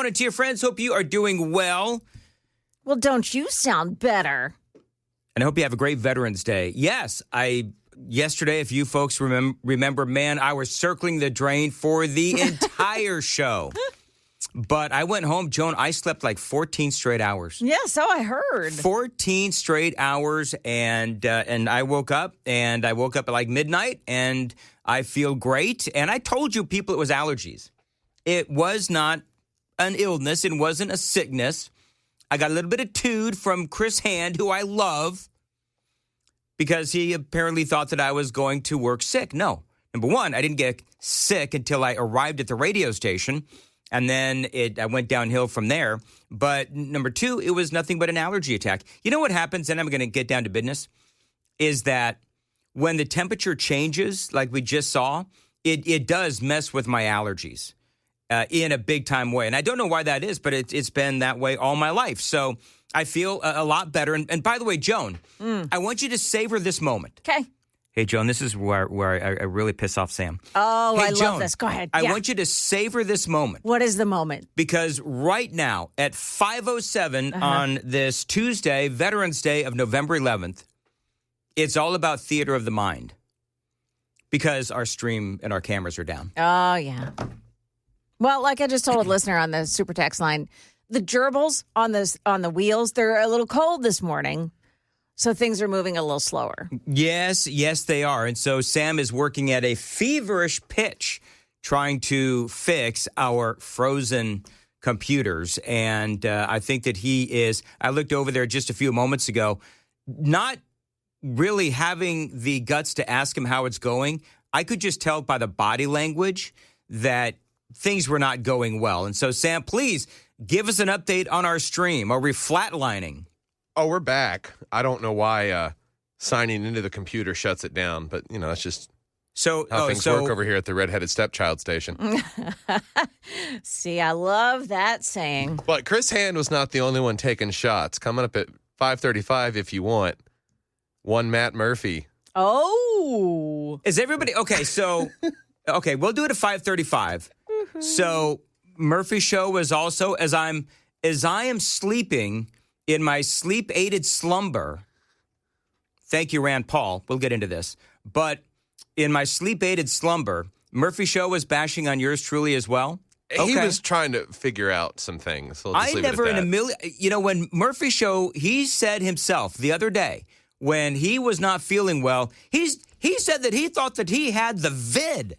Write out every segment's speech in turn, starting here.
morning to your friends. Hope you are doing well. Well, don't you sound better? And I hope you have a great Veterans Day. Yes, yesterday, if you folks remember, man, I was circling the drain for the entire show. But I went home, Joan, I slept like 14 straight hours. Yeah, so I heard. 14 straight hours, and I woke up at like midnight, and I feel great. And I told you people it was allergies. It was not an illness. It wasn't a sickness. I got a little bit of tood from Chris Hand, who I love, because he apparently thought that I was going to work sick. No. Number one, I didn't get sick until I arrived at the radio station. And then I went downhill from there. But number two, it was nothing but an allergy attack. You know what happens, and I'm going to get down to business, is that when the temperature changes, like we just saw, it does mess with my allergies in a big-time way. And I don't know why that is, but it's been that way all my life. So I feel a lot better. And by the way, Joan, I want you to savor this moment. Okay. Hey, Joan, this is where I really piss off Sam. Oh, hey, I Joan, love this. Go ahead. I want you to savor this moment. What is the moment? Because right now at 5:07 on this Tuesday, Veterans Day of November 11th, it's all about theater of the mind. Because our stream and our cameras are down. Oh, yeah. Well, like I just told a listener on the super text line, the gerbils on the wheels, they're a little cold this morning. So things are moving a little slower. Yes, they are. And so Sam is working at a feverish pitch trying to fix our frozen computers. And I think that he is, I looked over there just a few moments ago, not really having the guts to ask him how it's going. I could just tell by the body language that things were not going well. And so, Sam, please give us an update on our stream. Are we flatlining? Oh, we're back. I don't know why signing into the computer shuts it down, but, that's just how things work over here at the Redheaded Stepchild station. See, I love that saying. But Chris Hand was not the only one taking shots. Coming up at 5:35, if you want, one Matt Murphy. Oh. Is everybody... Okay, so... Okay, we'll do it at 5:35. So Murphy show was also, as I am sleeping... in my sleep-aided slumber, thank you, Rand Paul. We'll get into this. But in my sleep-aided slumber, Murphy Show was bashing on yours truly as well? Okay. He was trying to figure out some things. So I never in a million... when Murphy Show, he said himself the other day, when he was not feeling well, he said that he thought that he had the vid,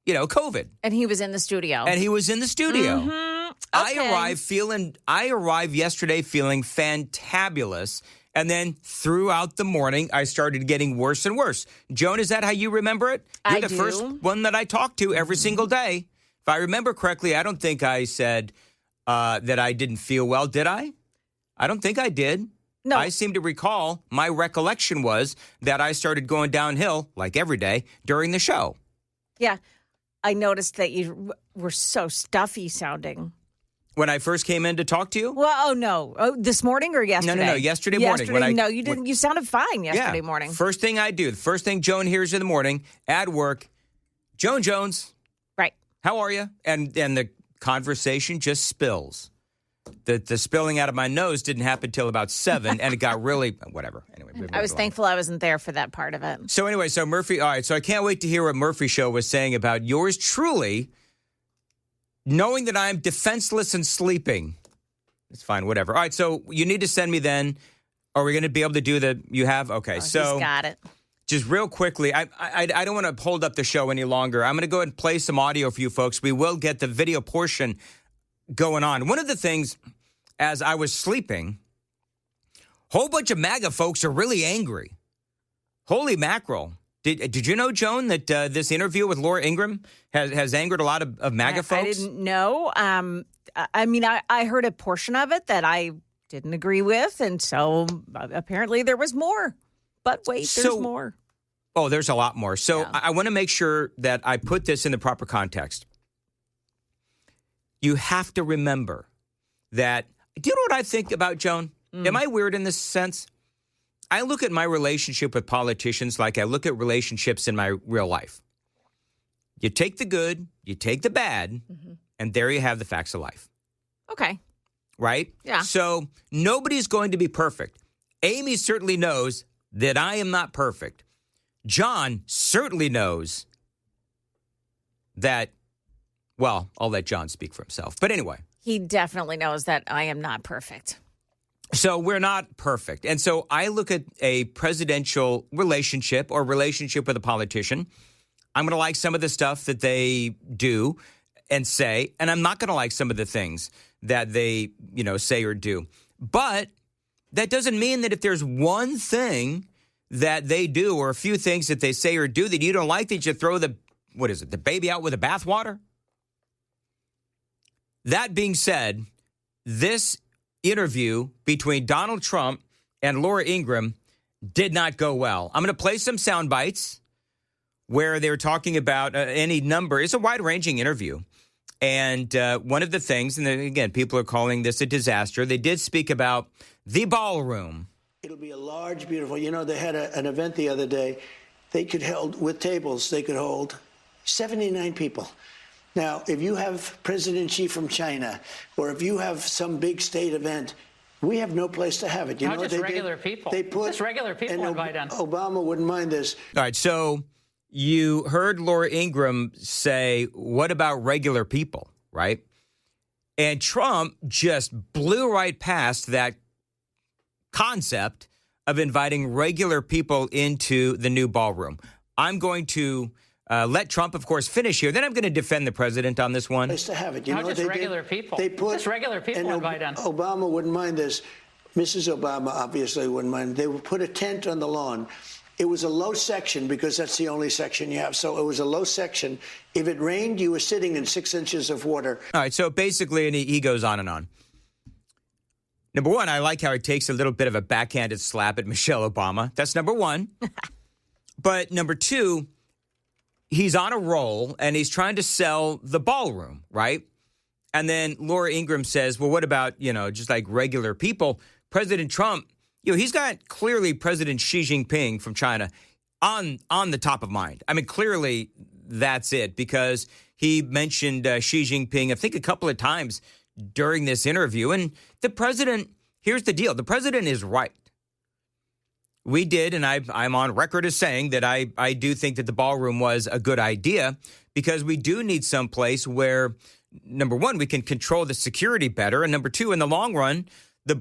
COVID. And he was in the studio. Mm-hmm. Okay. I arrived yesterday feeling fantabulous, and then throughout the morning, I started getting worse and worse. Joan, is that how you remember it? You're the first one that I talk to every single day. If I remember correctly, I don't think I said that I didn't feel well, did I? I don't think I did. No. I seem to recall, my recollection was that I started going downhill, like every day, during the show. Yeah. I noticed that you were so stuffy sounding. When I first came in to talk to you? Well, oh, no. Oh, this morning or yesterday? No. Yesterday morning. No, you didn't. You sounded fine yesterday morning. First thing I do, the first thing Joan hears in the morning at work, Joan Jones. Right. How are you? And the conversation just spills. The spilling out of my nose didn't happen till about 7, and it got really, whatever. Anyway, I was thankful I wasn't there for that part of it. So anyway, Murphy, all right, so I can't wait to hear what Murphy Show was saying about yours truly, knowing that I'm defenseless and sleeping. It's fine, whatever. All right, so you need to send me then. Are we going to be able to do you have? Okay, so. He's got it. Just real quickly, I don't want to hold up the show any longer. I'm going to go ahead and play some audio for you folks. We will get the video portion going on. One of the things, as I was sleeping, a whole bunch of MAGA folks are really angry. Holy mackerel. Did you know, Joan, that this interview with Laura Ingraham has angered a lot of MAGA folks? I didn't know. I heard a portion of it that I didn't agree with, and so apparently there was more. But wait, there's more. Oh, there's a lot more. So I want to make sure that I put this in the proper context. You have to remember that, do you know what I think about, Joan? Am I weird in this sense? I look at my relationship with politicians like I look at relationships in my real life. You take the good, you take the bad, and there you have the facts of life. Okay. Right? Yeah. So nobody's going to be perfect. Amy certainly knows that I am not perfect. John certainly knows that, well, I'll let John speak for himself. But anyway. He definitely knows that I am not perfect. So we're not perfect. And so I look at a presidential relationship or relationship with a politician. I'm going to like some of the stuff that they do and say, and I'm not going to like some of the things that they, say or do. But that doesn't mean that if there's one thing that they do or a few things that they say or do that you don't like, that you throw the baby out with the bathwater? That being said, this interview between Donald Trump and Laura Ingraham did not go well. I'm going to play some sound bites where they're talking about any number. It's a wide-ranging interview. And one of the things, and again, people are calling this a disaster, they did speak about the ballroom. It'll be a large, beautiful, they had an event the other day. They could hold, with tables, they could hold 79 people. Now, if you have President Xi from China, or if you have some big state event, we have no place to have it. Not just regular people. Just regular people invite in. Obama wouldn't mind this. All right, so you heard Laura Ingraham say, what about regular people, right? And Trump just blew right past that concept of inviting regular people into the new ballroom. I'm going to let Trump, of course, finish here. Then I'm going to defend the president on this one. Place to have it. Not just regular people. Just regular people invite in. Obama wouldn't mind this. Mrs. Obama obviously wouldn't mind. They would put a tent on the lawn. It was a low section because that's the only section you have. So it was a low section. If it rained, you were sitting in 6 inches of water. All right. So basically, and he goes on and on. Number one, I like how he takes a little bit of a backhanded slap at Michelle Obama. That's number one. But number two, he's on a roll and he's trying to sell the ballroom, right? And then Laura Ingraham says, well, what about, just like regular people? President Trump, he's got clearly President Xi Jinping from China on the top of mind. I mean, clearly that's it, because he mentioned Xi Jinping, I think, a couple of times during this interview. And the president, here's the deal. The president is right. We did, and I'm on record as saying that I do think that the ballroom was a good idea, because we do need some place where, number one, we can control the security better. And number two, in the long run, the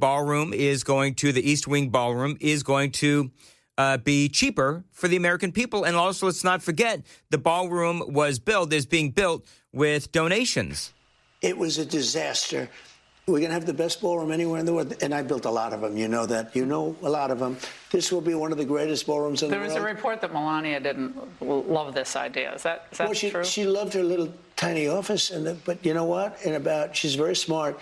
East Wing ballroom is going to be cheaper for the American people. And also, let's not forget, the ballroom is being built with donations. It was a disaster. We're going to have the best ballroom anywhere in the world. And I built a lot of them. You know that. You know a lot of them. This will be one of the greatest ballrooms in the world. There was a report that Melania didn't love this idea. Is that true? She loved her little tiny office. But you know what? She's very smart.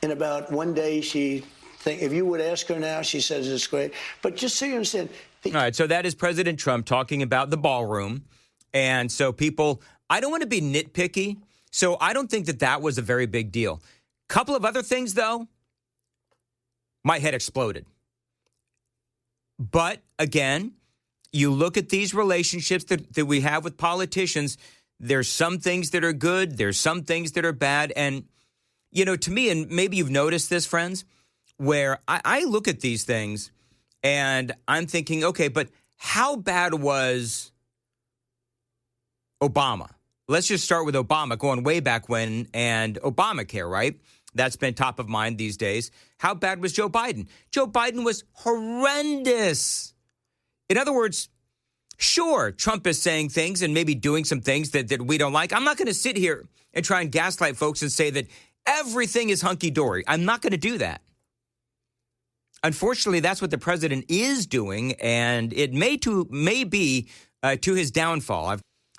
In about one day, if you would ask her now, she says it's great. But just so you understand. All right. So that is President Trump talking about the ballroom. And so people, I don't want to be nitpicky. So I don't think that was a very big deal. Couple of other things, though, my head exploded. But again, you look at these relationships that we have with politicians, there's some things that are good, there's some things that are bad. And, to me, and maybe you've noticed this, friends, where I look at these things and I'm thinking, okay, but how bad was Obama? Let's just start with Obama, going way back when, and Obamacare, right? That's been top of mind these days. How bad was Joe Biden? Joe Biden was horrendous. In other words, sure, Trump is saying things and maybe doing some things that we don't like. I'm not going to sit here and try and gaslight folks and say that everything is hunky-dory. I'm not going to do that. Unfortunately, that's what the president is doing, and it may be to his downfall.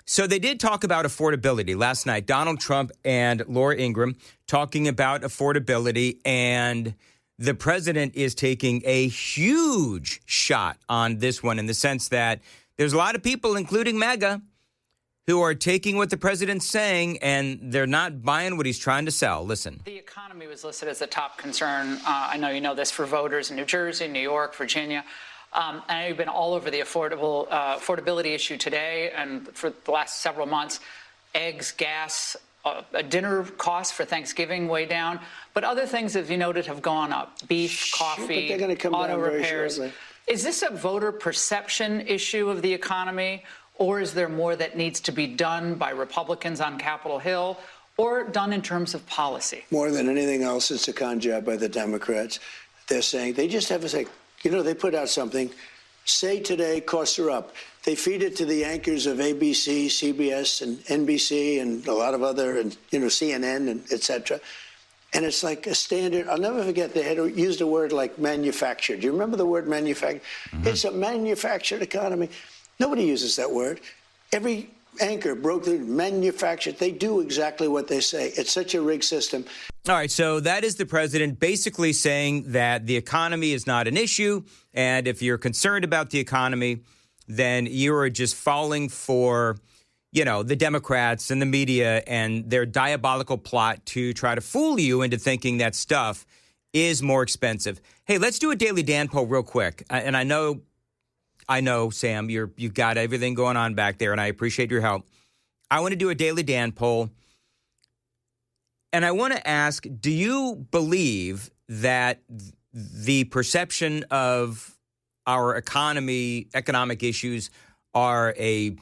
So they did talk about affordability last night. Donald Trump and Laura Ingraham talking about affordability, and the president is taking a huge shot on this one in the sense that there's a lot of people, including MAGA, who are taking what the president's saying and they're not buying what he's trying to sell. Listen. The economy was listed as a top concern. I know you know this, for voters in New Jersey, New York, Virginia. And I've been all over the affordability issue today and for the last several months. Eggs, gas, a dinner cost for Thanksgiving way down, but other things, as you noted, have gone up. Beef, coffee, but they're come auto down very repairs. shortly. Is this a voter perception issue of the economy, or is there more that needs to be done by Republicans on Capitol Hill or done in terms of policy? More than anything else, it's a con job by the Democrats. They're saying, they just have to say, they put out something, say today costs are up. They feed it to the anchors of ABC, CBS, and NBC, and a lot of other, and CNN, and et cetera. And it's like a standard. I'll never forget, they had used a word like manufactured. Do you remember the word manufactured? Mm-hmm. It's a manufactured economy. Nobody uses that word. Every anchor broke the manufactured. They do exactly what they say. It's such a rigged system. All right, so that is the president basically saying that the economy is not an issue, and if you're concerned about the economy, then you are just falling for, the Democrats and the media and their diabolical plot to try to fool you into thinking that stuff is more expensive. Hey, let's do a Daily Dan poll real quick. And I know, Sam, you've got everything going on back there, and I appreciate your help. I want to do a Daily Dan poll. And I want to ask, do you believe that the perception of our economic issues are a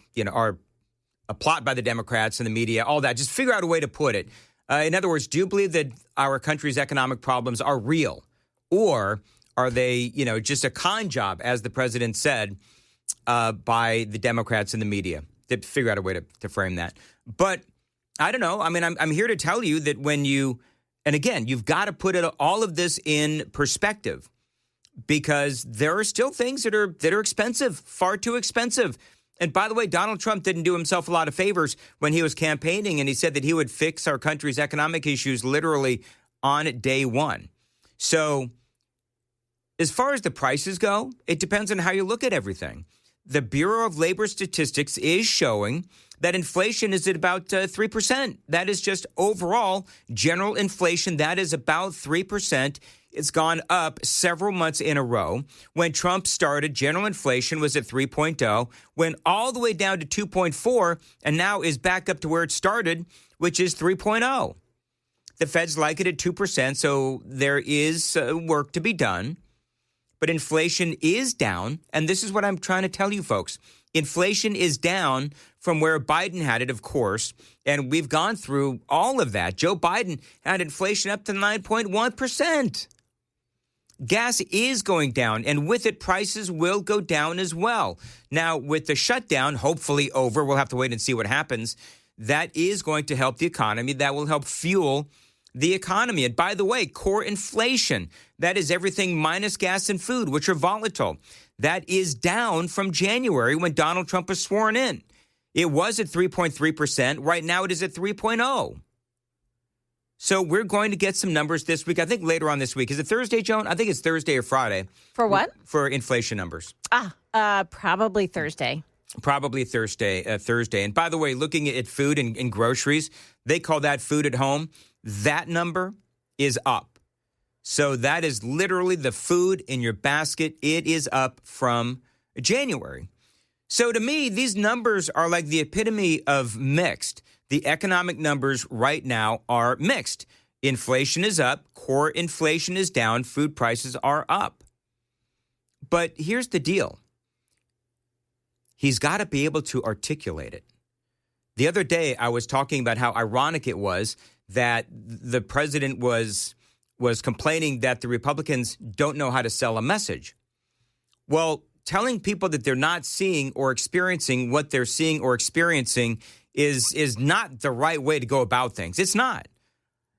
plot by the Democrats and the media, all that? Just figure out a way to put it. In other words, do you believe that our country's economic problems are real? Or are they, just a con job, as the president said, by the Democrats and the media? To figure out a way to frame that. But I don't know. I mean, I'm here to tell you that and again, you've got to put all of this in perspective, because there are still things that are expensive, far too expensive. And by the way, Donald Trump didn't do himself a lot of favors when he was campaigning, and he said that he would fix our country's economic issues literally on day one. So as far as the prices go, it depends on how you look at everything. The Bureau of Labor Statistics is showing that inflation is at about 3%. That is just overall general inflation. That is about 3%. It's gone up several months in a row. When Trump started, general inflation was at 3.0, went all the way down to 2.4, and now is back up to where it started, which is 3.0. The Feds like it at 2%, so there is work to be done. But inflation is down, and this is what I'm trying to tell you, folks. Inflation is down from where Biden had it, of course, and we've gone through all of that. Joe Biden had inflation up to 9.1%. Gas is going down, and with it, prices will go down as well. Now, with the shutdown hopefully over, we'll have to wait and see what happens. That is going to help the economy. That will help fuel the economy. And by the way, core inflation, that is everything minus gas and food, which are volatile. That is down from January when Donald Trump was sworn in. It was at 3.3%. Right now it is at 3.0. So we're going to get some numbers this week. I think later on this week. Is it Thursday, Joan? I think it's Thursday or Friday. For what? For inflation numbers. Probably Thursday. Probably Thursday. And by the way, looking at food and groceries, they call that food at home. That number is up. So that is literally the food in your basket. It is up from January. So to me, these numbers are like the epitome of mixed. The economic numbers right now are mixed. Inflation is up. Core inflation is down. Food prices are up. But here's the deal. He's got to be able to articulate it. The other day, I was talking about how ironic it was that the president was complaining that the Republicans don't know how to sell a message. Well, telling people that they're not seeing or experiencing what they're seeing or experiencing is not the right way to go about things. It's not.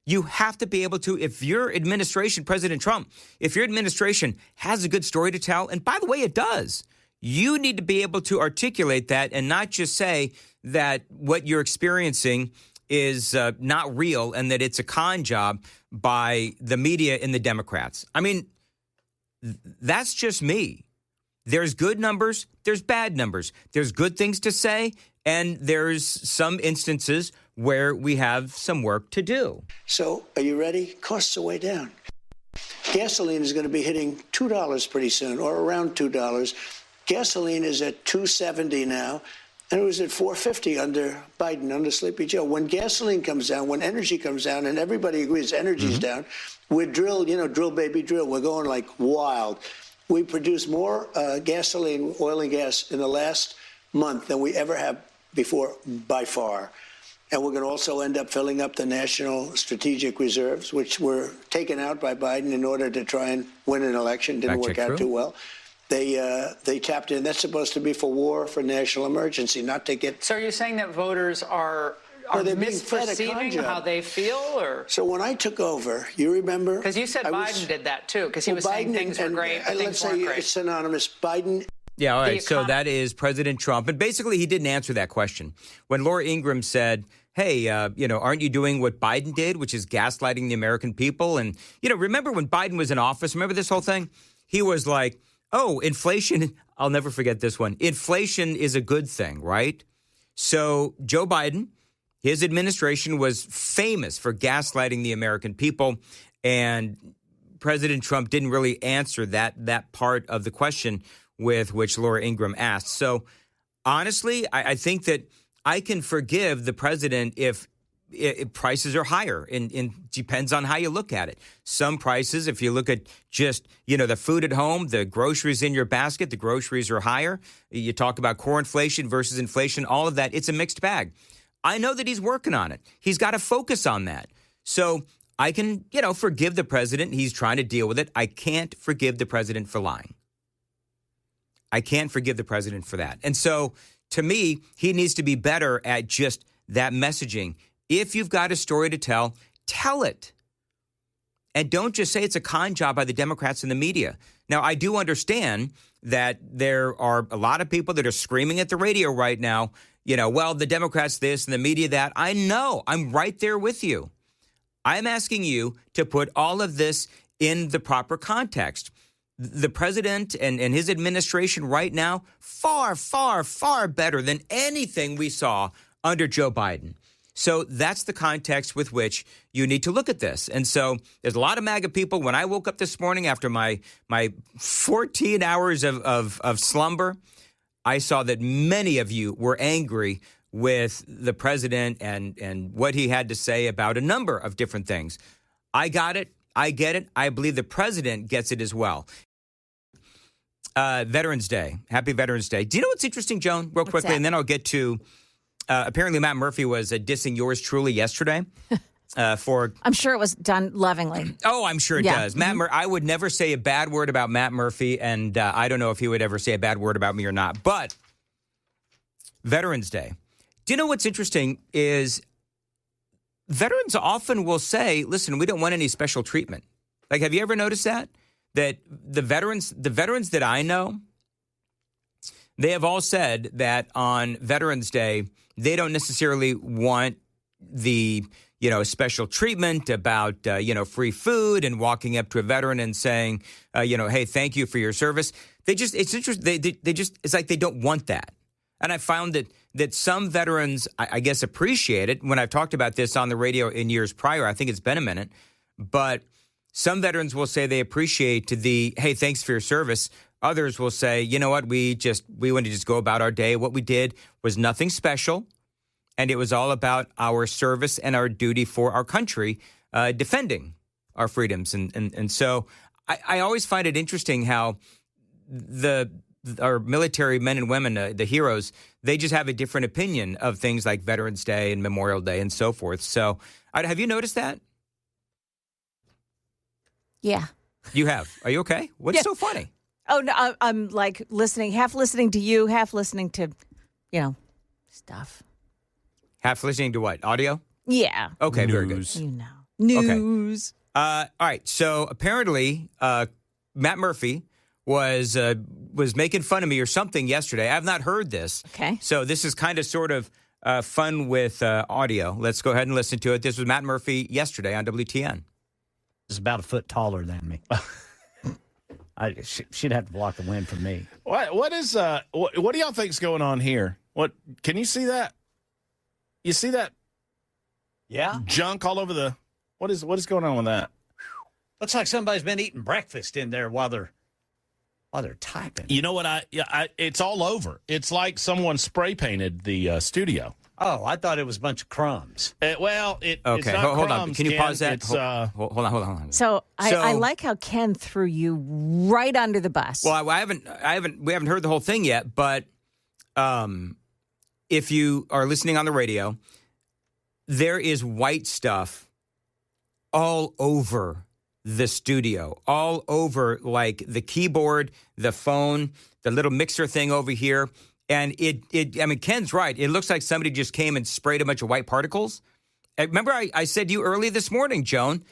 You have to be able to, if your administration, President Trump, if your administration has a good story to tell, and by the way, it does, you need to be able to articulate that and not just say that what you're experiencing is not real and that it's a con job by the media and the Democrats. I mean, that's just me. There's good numbers, there's bad numbers. There's good things to say, and there's some instances where we have some work to do. So, are you ready? Costs are way down. Gasoline is going to be hitting $2 pretty soon, or around $2. Gasoline is at $2.70 now. And it was at $4.50 under Biden, under Sleepy Joe. When gasoline comes down, when energy comes down, and everybody agrees energy's down, we're drill, drill, baby, drill. We're going like wild. We produce more gasoline, oil and gas in the last month than we ever have before, by far. And we're going to also end up filling up the national strategic reserves, which were taken out by Biden in order to try and win an election. Didn't work out too well. They tapped in. That's supposed to be for war, for national emergency, not to get. So are you saying that voters are misperceiving how they feel, or? So when I took over, you remember? Because you said Biden did that too, because he was saying things were great, but things weren't great. It's synonymous. Biden. Yeah, all right. So that is President Trump. And basically, he didn't answer that question. When Laura Ingraham said, hey, aren't you doing what Biden did, which is gaslighting the American people? And, remember when Biden was in office? Remember this whole thing? He was like, oh, inflation. I'll never forget this one. Inflation is a good thing, right? So Joe Biden, his administration was famous for gaslighting the American people. And President Trump didn't really answer that part of the question with which Laura Ingraham asked. So honestly, I think that I can forgive the president if prices are higher, and depends on how you look at it. Some prices, if you look at just, the food at home, the groceries in your basket, the groceries are higher. You talk about core inflation versus inflation, all of that, it's a mixed bag. I know that he's working on it. He's got to focus on that. So I can, forgive the president. He's trying to deal with it. I can't forgive the president for lying. I can't forgive the president for that. And so, to me, he needs to be better at just that messaging. If you've got a story to tell, tell it. And don't just say it's a con job by the Democrats and the media. Now, I do understand that there are a lot of people that are screaming at the radio right now, well, the Democrats this and the media that. I know. I'm right there with you. I'm asking you to put all of this in the proper context. The president and his administration right now, far, far, far better than anything we saw under Joe Biden. So that's the context with which you need to look at this. And so there's a lot of MAGA people. When I woke up this morning after my 14 hours of slumber, I saw that many of you were angry with the president and what he had to say about a number of different things. I got it. I get it. I believe the president gets it as well. Veterans Day. Happy Veterans Day. Do you know what's interesting, Joan, real quickly? And then I'll get to, apparently Matt Murphy was dissing yours truly yesterday. I'm sure it was done lovingly. Oh, I'm sure it does. Matt I would never say a bad word about Matt Murphy, and I don't know if he would ever say a bad word about me or not. But Veterans Day. Do you know what's interesting is veterans often will say, listen, we don't want any special treatment. Like, have you ever noticed that? That the veterans that I know, they have all said that on Veterans Day, they don't necessarily want the, special treatment about, free food and walking up to a veteran and saying, hey, thank you for your service. It's interesting. It's like they don't want that. And I found that some veterans, I guess, appreciate it. When I've talked about this on the radio in years prior, I think it's been a minute, but some veterans will say they appreciate the, hey, thanks for your service. Others will say, you know what, we want to just go about our day. What we did was nothing special, and it was all about our service and our duty for our country, defending our freedoms. And so I always find it interesting how our military men and women, the heroes, they just have a different opinion of things like Veterans Day and Memorial Day and so forth. So have you noticed that? Yeah. You have. Are you okay? What's so funny? Oh, no, I'm like half listening to you, half listening to, stuff. Half listening to what? Audio? Yeah. Okay, very good. News. Okay. All right. So apparently, Matt Murphy was making fun of me or something yesterday. I have not heard this. Okay. So this is kind of sort of fun with audio. Let's go ahead and listen to it. This was Matt Murphy yesterday on WTN. Is about a foot taller than me. She'd have to block the wind from me. What do y'all think's going on here? What can you see that? You see that? Yeah. Junk all over the. What is going on with that? Looks like somebody's been eating breakfast in there while they're Oh, they're typing. You know what? It's all over. It's like someone spray painted the studio. Oh, I thought it was a bunch of crumbs. It's Okay, not hold on. crumbs, Can you Ken. pause that? It's, hold on. So I like how Ken threw you right under the bus. Well, we haven't heard the whole thing yet, but if you are listening on the radio, there is white stuff all over the studio, all over like the keyboard, the phone, the little mixer thing over here. And I mean, Ken's right. It looks like somebody just came and sprayed a bunch of white particles. Remember I said to you early this morning, Joan,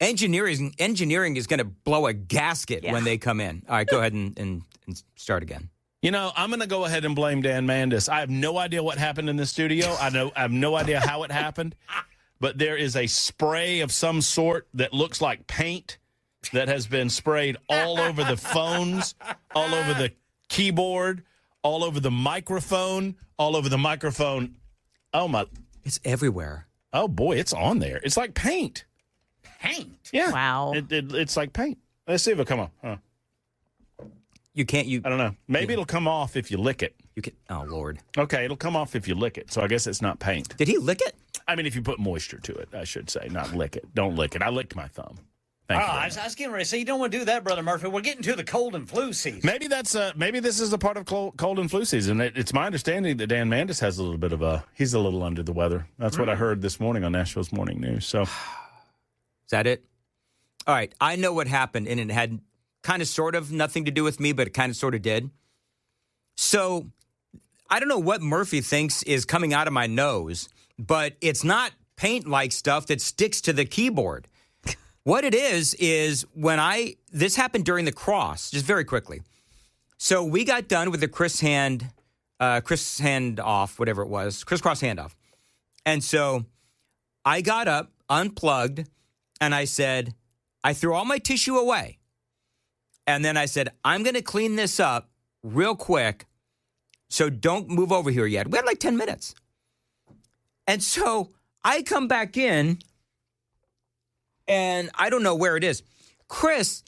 engineering is going to blow a gasket when they come in. All right, go ahead and start again. You know, I'm going to go ahead and blame Dan Mandis. I have no idea what happened in the studio. I have no idea how it happened. But there is a spray of some sort that looks like paint that has been sprayed all over the phones, all over the keyboard, all over the microphone, Oh, my. It's everywhere. Oh, boy, it's on there. It's like paint. Paint? Yeah. Wow. It's like paint. Let's see if it'll come off. Huh. You can't. I don't know. Maybe it'll come off if you lick it. You can. Oh, Lord. Okay, it'll come off if you lick it. So I guess it's not paint. Did he lick it? I mean, if you put moisture to it, I should say, not lick it. Don't lick it. I licked my thumb. Thank you. I was getting ready to say, you don't want to do that, Brother Murphy. We're getting to the cold and flu season. Maybe maybe this is a part of cold and flu season. It's my understanding that Dan Mandis has a little bit of he's a little under the weather. That's what I heard this morning on Nashville's Morning News. So, is that it? All right. I know what happened, and it had kind of sort of nothing to do with me, but it kind of sort of did. So, I don't know what Murphy thinks is coming out of my nose, but it's not paint-like stuff that sticks to the keyboard. What it is when this happened during the cross, just very quickly. So we got done with the crisscross handoff. And so I got up, unplugged, and I said, I threw all my tissue away. And then I said, I'm going to clean this up real quick, so don't move over here yet. We had like 10 minutes. And so I come back in, and I don't know where it is. Chris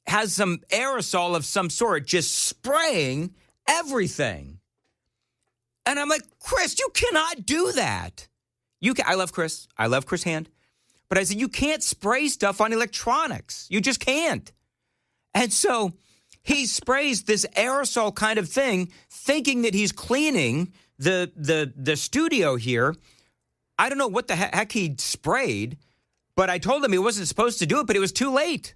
has some aerosol of some sort just spraying everything. And I'm like, Chris, you cannot do that. I love Chris. I love Chris Hand. But I said, you can't spray stuff on electronics. You just can't. And so he sprays this aerosol kind of thing, thinking that he's cleaning the studio here. I don't know what the heck he sprayed, but I told him he wasn't supposed to do it, but it was too late.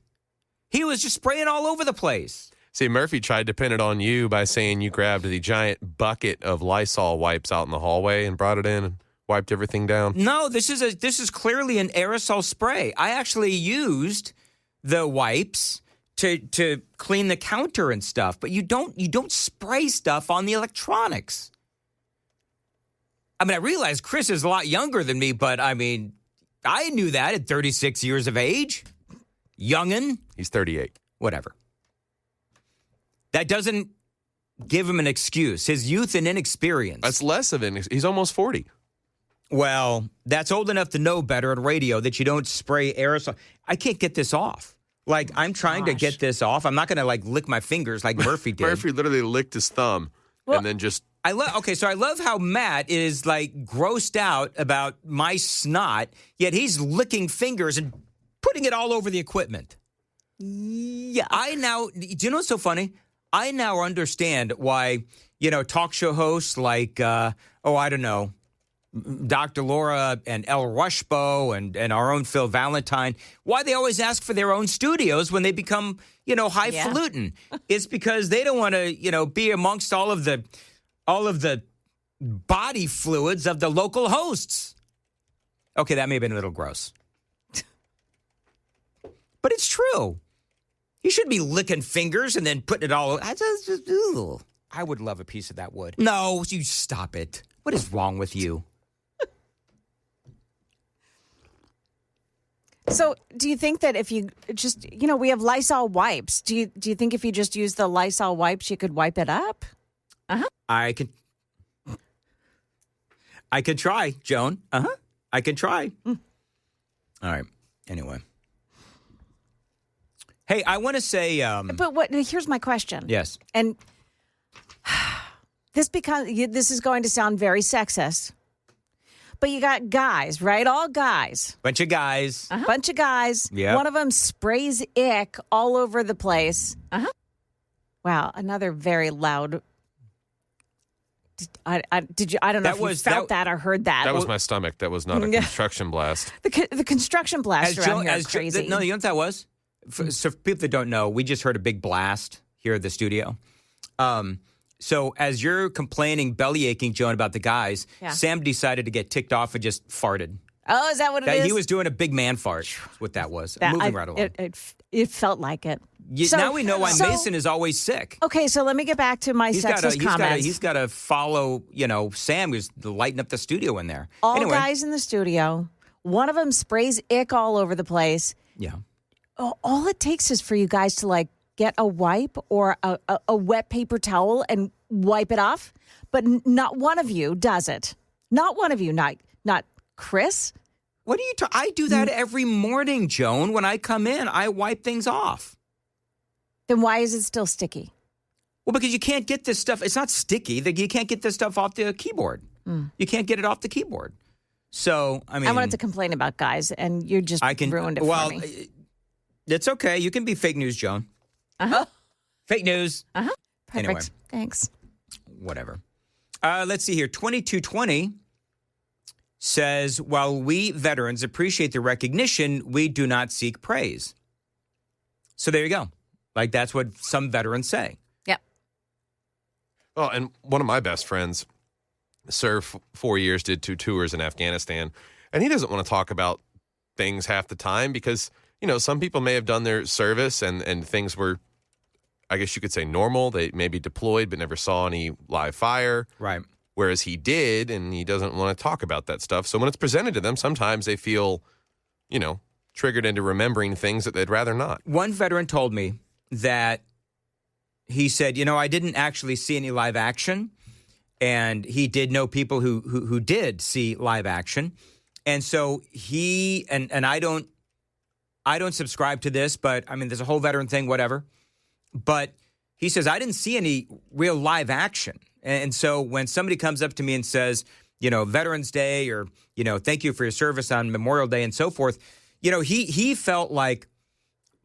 He was just spraying all over the place. See, Murphy tried to pin it on you by saying you grabbed the giant bucket of Lysol wipes out in the hallway and brought it in and wiped everything down. No, this is clearly an aerosol spray. I actually used the wipes to clean the counter and stuff, but you don't spray stuff on the electronics. I mean, I realize Chris is a lot younger than me, but I mean, I knew that at 36 years of age. Youngin'. He's 38. Whatever. That doesn't give him an excuse. His youth and inexperience. That's less of an. He's almost 40. Well, that's old enough to know better on radio that you don't spray aerosol. I can't get this off. Like, I'm trying to get this off. I'm not going to, like, lick my fingers like Murphy did. Murphy literally licked his thumb and then just... I love how Matt is, like, grossed out about my snot, yet he's licking fingers and putting it all over the equipment. Yeah. Do you know what's so funny? I now understand why, talk show hosts like, I don't know, Dr. Laura and El Rushbo and our own Phil Valentine, why they always ask for their own studios when they become, highfalutin. It's because they don't want to, be amongst all of the body fluids of the local hosts. Okay, that may have been a little gross. But it's true. You should be licking fingers and then putting it all. I would love a piece of that wood. No, you stop it. What is wrong with you? So do you think that if you just, we have Lysol wipes. Do you think if you just use the Lysol wipes, you could wipe it up? Uh-huh. I could try, Joan. Uh-huh. I could try. All right. Anyway. Hey, I want to say... But here's my question. Yes. And this is going to sound very sexist. But you got guys, right? All guys. Bunch of guys. Bunch of guys. Yep. One of them sprays ick all over the place. Wow, another very loud... I don't know if you felt that or heard that. That was my stomach. That was not a construction blast. The construction blast around here is crazy. No, you know what that was? So for people that don't know, we just heard a big blast here at the studio. So as you're complaining, belly aching, Joan, about the guys, Sam decided to get ticked off and just farted. Oh, is that what it is? He was doing a big man fart. That's what that was. Moving right along. It felt like it. Now we know why Mason is always sick. Okay, so let me get back to my sexist comments. He's got to follow, Sam, who's lighting up the studio in there. All guys in the studio. One of them sprays ick all over the place. Yeah. All it takes is for you guys to get a wipe or a wet paper towel and wipe it off. But not one of you does it. Not one of you. Not Chris. What are you talking? I do that every morning, Joan. When I come in, I wipe things off. Then why is it still sticky? Well, because you can't get this stuff. It's not sticky. You can't get this stuff off the keyboard. You can't get it off the keyboard. So, I mean... I wanted to complain about guys, and you just ruined it for me. It's okay. You can be fake news, Joan. Fake news. Perfect. Anyway. Thanks. Whatever. Let's see here. 2220 says, while we veterans appreciate the recognition, we do not seek praise. So there you go. That's what some veterans say. Yep. Well, and one of my best friends served 4 years, did 2 tours in Afghanistan, and he doesn't want to talk about things half the time because, some people may have done their service and things were, I guess you could say, normal. They maybe deployed but never saw any live fire. Right. Whereas he did, and he doesn't want to talk about that stuff. So when it's presented to them, sometimes they feel, triggered into remembering things that they'd rather not. One veteran told me that he said, I didn't actually see any live action, and he did know people who did see live action, and so he and I don't subscribe to this, but I mean, there's a whole veteran thing, whatever. But he says I didn't see any real live action, and so when somebody comes up to me and says, Veterans Day or thank you for your service on Memorial Day and so forth, he felt like,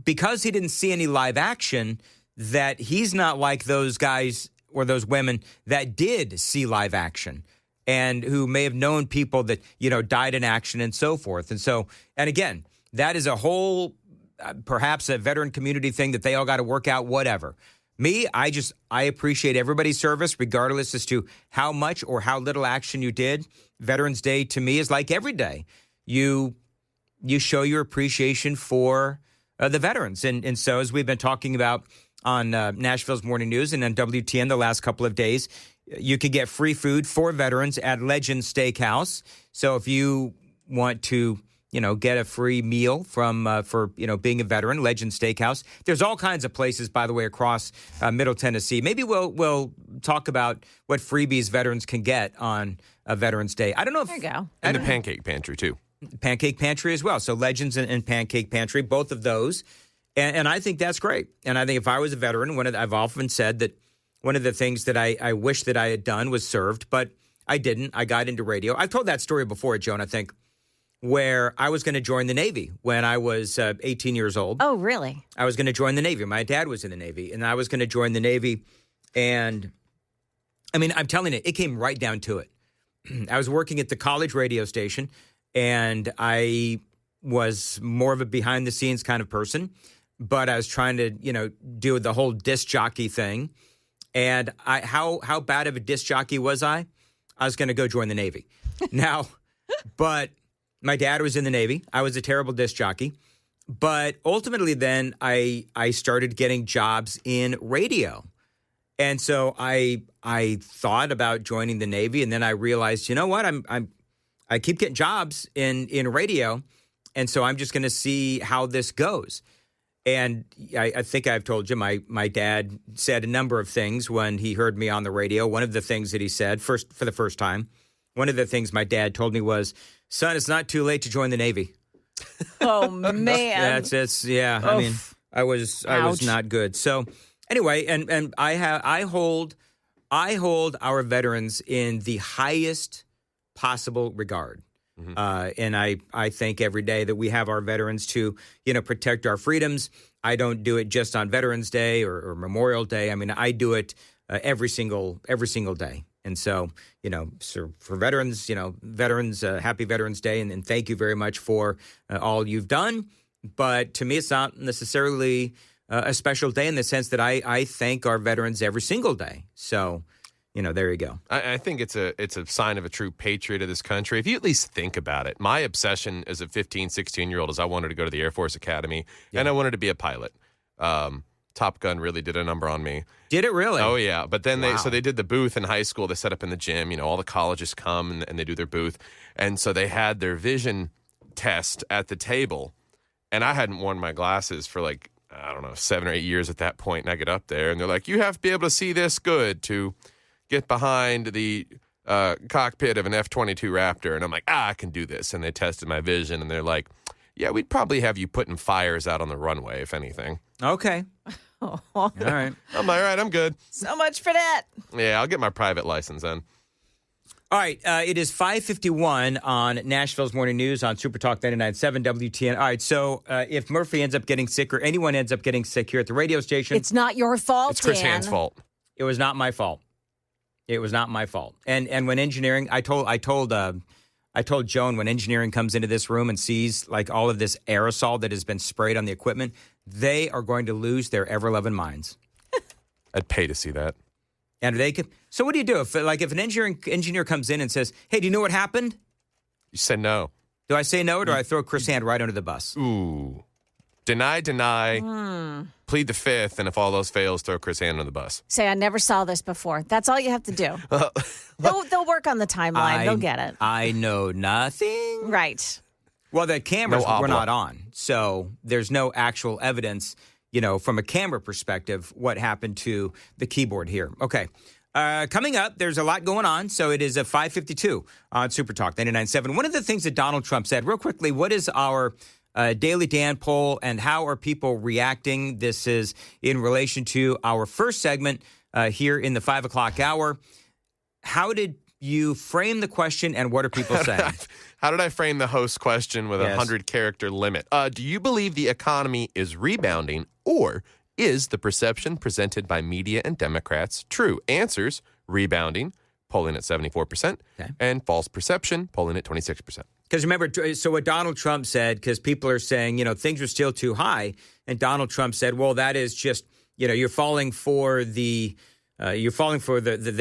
because he didn't see any live action, that he's not like those guys or those women that did see live action and who may have known people that, died in action and so forth. And again, that is a whole, perhaps a veteran community thing that they all got to work out, whatever. Me, I appreciate everybody's service, regardless as to how much or how little action you did. Veterans Day to me is like every day. You show your appreciation for the veterans. And so as we've been talking about on Nashville's Morning News and on WTN the last couple of days, you can get free food for veterans at Legend Steakhouse. So if you want to, get a free meal for being a veteran, Legend Steakhouse. There's all kinds of places, by the way, across Middle Tennessee. Maybe we'll talk about what freebies veterans can get on Veterans Day. I don't know if... There you go. And the Pancake Pantry, too. Pancake Pantry as well. So Legends and Pancake Pantry, both of those. And I think that's great. And I think if I was a veteran, I've often said that one of the things that I wish that I had done was served, but I didn't. I got into radio. I've told that story before, Joan, I think, where I was going to join the Navy when I was 18 years old. Oh, really? I was going to join the Navy. My dad was in the Navy, and I was going to join the Navy. And, I mean, I'm telling you, it came right down to it. I was working at the college radio station, and I was more of a behind-the-scenes kind of person, but I was trying to, do the whole disc jockey thing. And how bad of a disc jockey was I? I was going to go join the Navy. Now, but my dad was in the Navy. I was a terrible disc jockey. But ultimately then I started getting jobs in radio. And so I thought about joining the Navy, and then I realized, you know what? I keep getting jobs in radio, and so I'm just going to see how this goes. And I think I've told you, my dad said a number of things when he heard me on the radio. One of the things that he said, for the first time, one of the things my dad told me was, son, it's not too late to join the Navy. Oh, man. That's yeah. I mean, I was Ouch. not good. So anyway, and I hold our veterans in the highest possible regard. And I think every day that we have our veterans to, protect our freedoms. I don't do it just on Veterans Day or Memorial Day. I mean, I do it every single day. And so, so for veterans, happy Veterans Day. And thank you very much for all you've done. But to me, it's not necessarily a special day in the sense that I thank our veterans every single day. So, there you go. I think it's a sign of a true patriot of this country. If you at least think about it, my obsession as a 15, 16-year-old is I wanted to go to the Air Force Academy, and I wanted to be a pilot. Top Gun really did a number on me. Did it really? Oh, yeah. But then they did the booth in high school. They set up in the gym. All the colleges come and they do their booth. And so they had their vision test at the table. And I hadn't worn my glasses for 7 or 8 years at that point. And I get up there and they're like, you have to be able to see this good to get behind the cockpit of an F-22 Raptor. And I'm like, I can do this. And they tested my vision and they're like, yeah, we'd probably have you putting fires out on the runway, if anything. Okay. All right. I'm like, all right, I'm good. So much for that. Yeah, I'll get my private license then. All right. It is 5:51 on Nashville's Morning News on Super Talk 99.7 WTN. All right. So if Murphy ends up getting sick or anyone ends up getting sick here at the radio station, It's not your fault, It's Chris Dan. Hand's fault. it was not my fault. It was not my fault. And when engineering, I told Joan when engineering comes into this room and sees all of this aerosol that has been sprayed on the equipment, they are going to lose their ever-loving minds. I'd pay to see that. And they could. So what do you do if an engineer comes in and says, "Hey, do you know what happened?" You said no. Do I say no, or do I throw Chris Hand right under the bus? Ooh. Deny, plead the fifth, and if all those fails, throw Chris Hand on the bus. Say, I never saw this before. That's all you have to do. They'll work on the timeline. They'll get it. I know nothing. Right. Well, the cameras No were habla. not on, so there's no actual evidence, from a camera perspective, what happened to the keyboard here. Okay. Coming up, there's a lot going on, so it is a 5:52 on Super Talk 99.7. One of the things that Donald Trump said, real quickly, what is our Daily Dan poll and how are people reacting? This is in relation to our first segment here in the 5 o'clock hour. How did you frame the question and what are people saying? How did I frame the host question with a 100-character limit? Do you believe the economy is rebounding, or is the perception presented by media and Democrats true? Answers, rebounding, polling at 74%, and false perception, polling at 26%. Because remember, so what Donald Trump said, because people are saying, things are still too high, and Donald Trump said, well, that is just, you're falling for the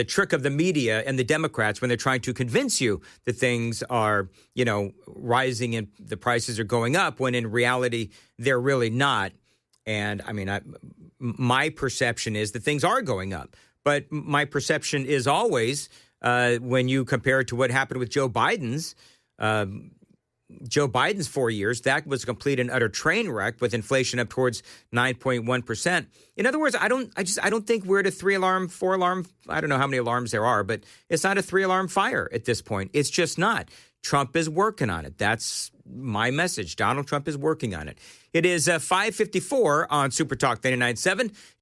trick of the media and the Democrats when they're trying to convince you that things are, rising and the prices are going up, when in reality they're really not. And I mean, my perception is that things are going up, but my perception is always when you compare it to what happened with Joe Biden's 4 years, that was a complete and utter train wreck with inflation up towards 9.1%. In other words, I don't think we're at a 3-alarm, 4-alarm, I don't know how many alarms there are, but it's not a 3-alarm fire at this point. It's just not. Trump is working on it. That's my message. Donald Trump is working on it. It is 5:54 on Super Talk 99.7.